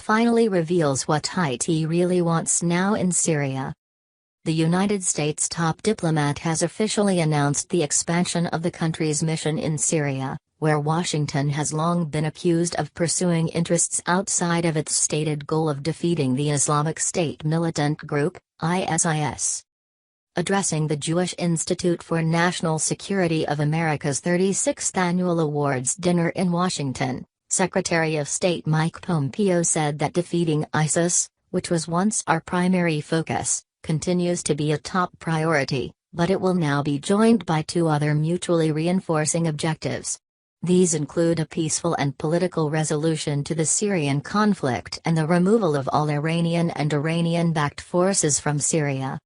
finally reveals what Haiti really wants now in Syria. The United States top diplomat has officially announced the expansion of the country's mission in Syria, where Washington has long been accused of pursuing interests outside of its stated goal of defeating the Islamic State militant group, ISIS. Addressing the Jewish Institute for National Security of America's 36th Annual Awards dinner in Washington, Secretary of State Mike Pompeo said that defeating ISIS, which was once our primary focus, continues to be a top priority, but it will now be joined by two other mutually reinforcing objectives. These include a peaceful and political resolution to the Syrian conflict and the removal of all Iranian and Iranian-backed forces from Syria.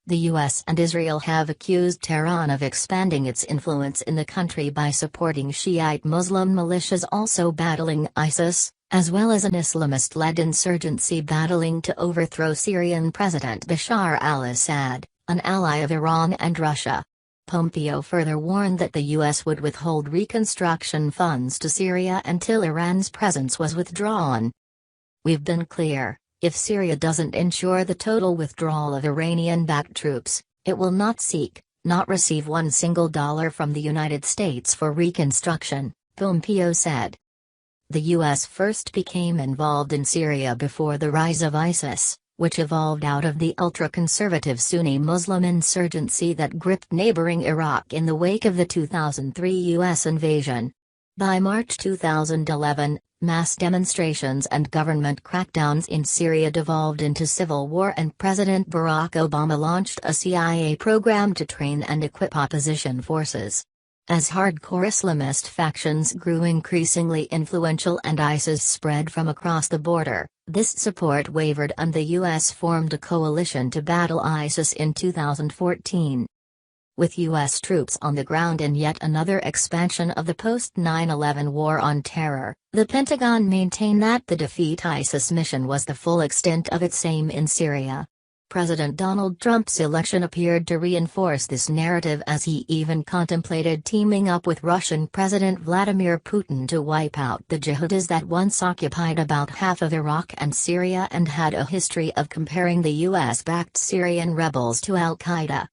The US and Israel have accused Tehran of expanding its influence in the country by supporting Shiite Muslim militias also battling ISIS, as well as an Islamist-led insurgency battling to overthrow Syrian President Bashar al-Assad, an ally of Iran and Russia. Pompeo further warned that the U.S. would withhold reconstruction funds to Syria until Iran's presence was withdrawn. "We've been clear, if Syria doesn't ensure the total withdrawal of Iranian-backed troops, it will not seek, not receive $1 single from the United States for reconstruction," Pompeo said. The U.S. first became involved in Syria before the rise of ISIS, which evolved out of the ultra-conservative Sunni Muslim insurgency that gripped neighboring Iraq in the wake of the 2003 U.S. invasion. By March 2011, mass demonstrations and government crackdowns in Syria devolved into civil war, and President Barack Obama launched a CIA program to train and equip opposition forces. As hardcore Islamist factions grew increasingly influential and ISIS spread from across the border, this support wavered and the U.S. formed a coalition to battle ISIS in 2014. With U.S. troops on the ground in yet another expansion of the post-9/11 war on terror, the Pentagon maintained that the defeat ISIS mission was the full extent of its aim in Syria. President Donald Trump's election appeared to reinforce this narrative, as he even contemplated teaming up with Russian President Vladimir Putin to wipe out the jihadis that once occupied about half of Iraq and Syria and had a history of comparing the US-backed Syrian rebels to al-Qaeda.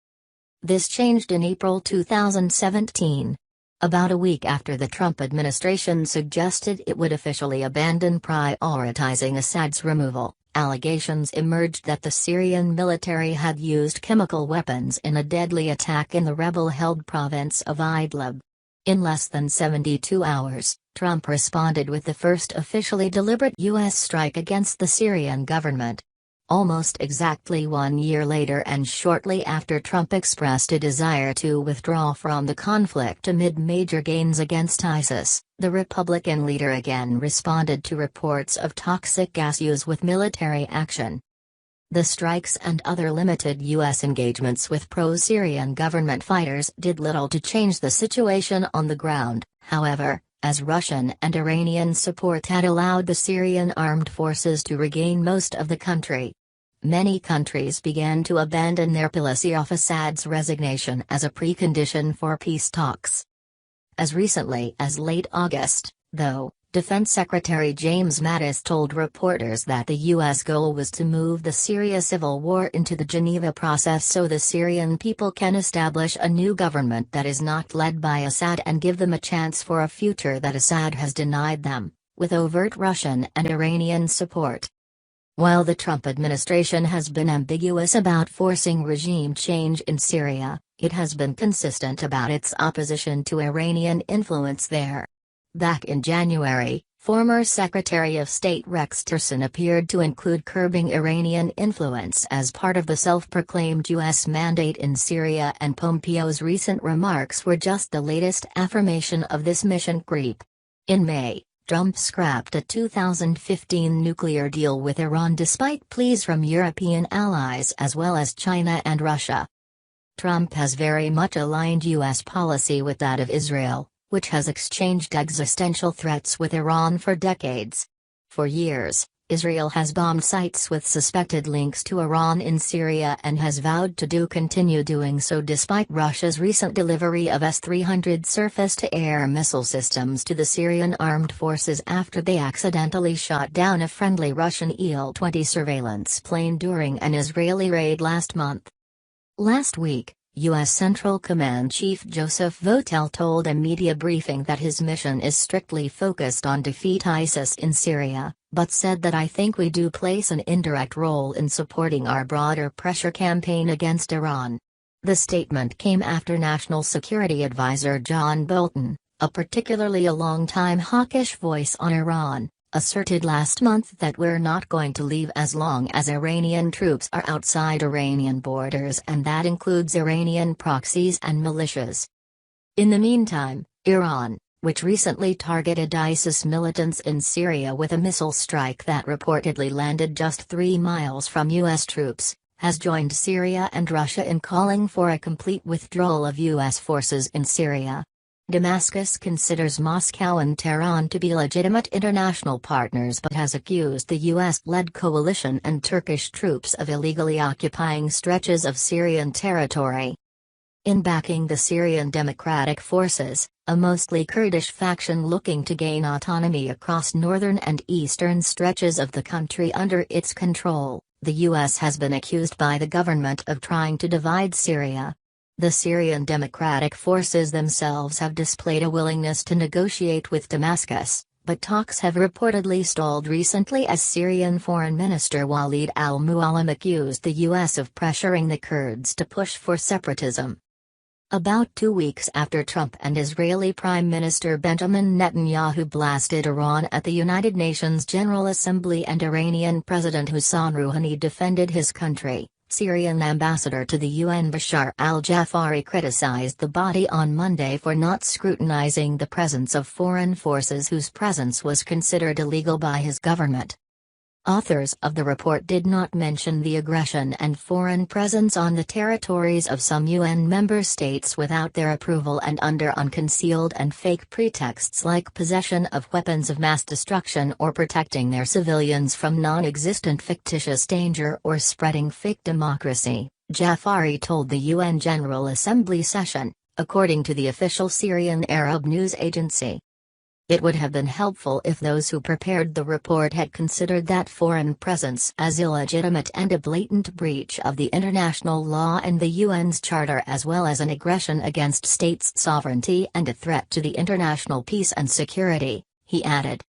This changed in April 2017. About a week after the Trump administration suggested it would officially abandon prioritizing Assad's removal, allegations emerged that the Syrian military had used chemical weapons in a deadly attack in the rebel-held province of Idlib. In less than 72 hours, Trump responded with the first officially deliberate U.S. strike against the Syrian government. Almost exactly 1 year later, and shortly after Trump expressed a desire to withdraw from the conflict amid major gains against ISIS, the Republican leader again responded to reports of toxic gas use with military action. The strikes and other limited U.S. engagements with pro-Syrian government fighters did little to change the situation on the ground, however, as Russian and Iranian support had allowed the Syrian armed forces to regain most of the country. Many countries began to abandon their policy of Assad's resignation as a precondition for peace talks. As recently as late August, though, Defense Secretary James Mattis told reporters that the U.S. goal was to move the Syria civil war into the Geneva process so the Syrian people can establish a new government that is not led by Assad and give them a chance for a future that Assad has denied them, with overt Russian and Iranian support. While the Trump administration has been ambiguous about forcing regime change in Syria, it has been consistent about its opposition to Iranian influence there. Back in January, former Secretary of State Rex Tillerson appeared to include curbing Iranian influence as part of the self-proclaimed U.S. mandate in Syria, and Pompeo's recent remarks were just the latest affirmation of this mission creep. In May, Trump scrapped a 2015 nuclear deal with Iran despite pleas from European allies as well as China and Russia. Trump has very much aligned U.S. policy with that of Israel, which has exchanged existential threats with Iran for decades. For years, Israel has bombed sites with suspected links to Iran in Syria and has vowed to continue doing so despite Russia's recent delivery of S-300 surface-to-air missile systems to the Syrian armed forces after they accidentally shot down a friendly Russian Il-20 surveillance plane during an Israeli raid last month. Last week, U.S. Central Command Chief Joseph Votel told a media briefing that his mission is strictly focused on defeat ISIS in Syria, but said that "I think we do place an indirect role in supporting our broader pressure campaign against Iran." The statement came after National Security Advisor John Bolton, a particularly a long-time hawkish voice on Iran, asserted last month that "we're not going to leave as long as Iranian troops are outside Iranian borders, and that includes Iranian proxies and militias." In the meantime, Iran, which recently targeted ISIS militants in Syria with a missile strike that reportedly landed just 3 miles from U.S. troops, has joined Syria and Russia in calling for a complete withdrawal of U.S. forces in Syria. Damascus considers Moscow and Tehran to be legitimate international partners but has accused the U.S.-led coalition and Turkish troops of illegally occupying stretches of Syrian territory. In backing the Syrian Democratic Forces, a mostly Kurdish faction looking to gain autonomy across northern and eastern stretches of the country under its control, the U.S. has been accused by the government of trying to divide Syria. The Syrian Democratic Forces themselves have displayed a willingness to negotiate with Damascus, but talks have reportedly stalled recently as Syrian Foreign Minister Walid al-Muallim accused the U.S. of pressuring the Kurds to push for separatism. About 2 weeks after Trump and Israeli Prime Minister Benjamin Netanyahu blasted Iran at the United Nations General Assembly and Iranian President Hassan Rouhani defended his country, Syrian ambassador to the UN Bashar al-Jafari criticized the body on Monday for not scrutinizing the presence of foreign forces whose presence was considered illegal by his government. Authors of the report did not mention the aggression and foreign presence on the territories of some UN member states without their approval and under unconcealed and fake pretexts like possession of weapons of mass destruction or protecting their civilians from non-existent fictitious danger or spreading fake democracy, Jafari told the UN General Assembly session, according to the official Syrian Arab news agency. It would have been helpful if those who prepared the report had considered that foreign presence as illegitimate and a blatant breach of the international law and the UN's charter as well as an aggression against states' sovereignty and a threat to the international peace and security, he added.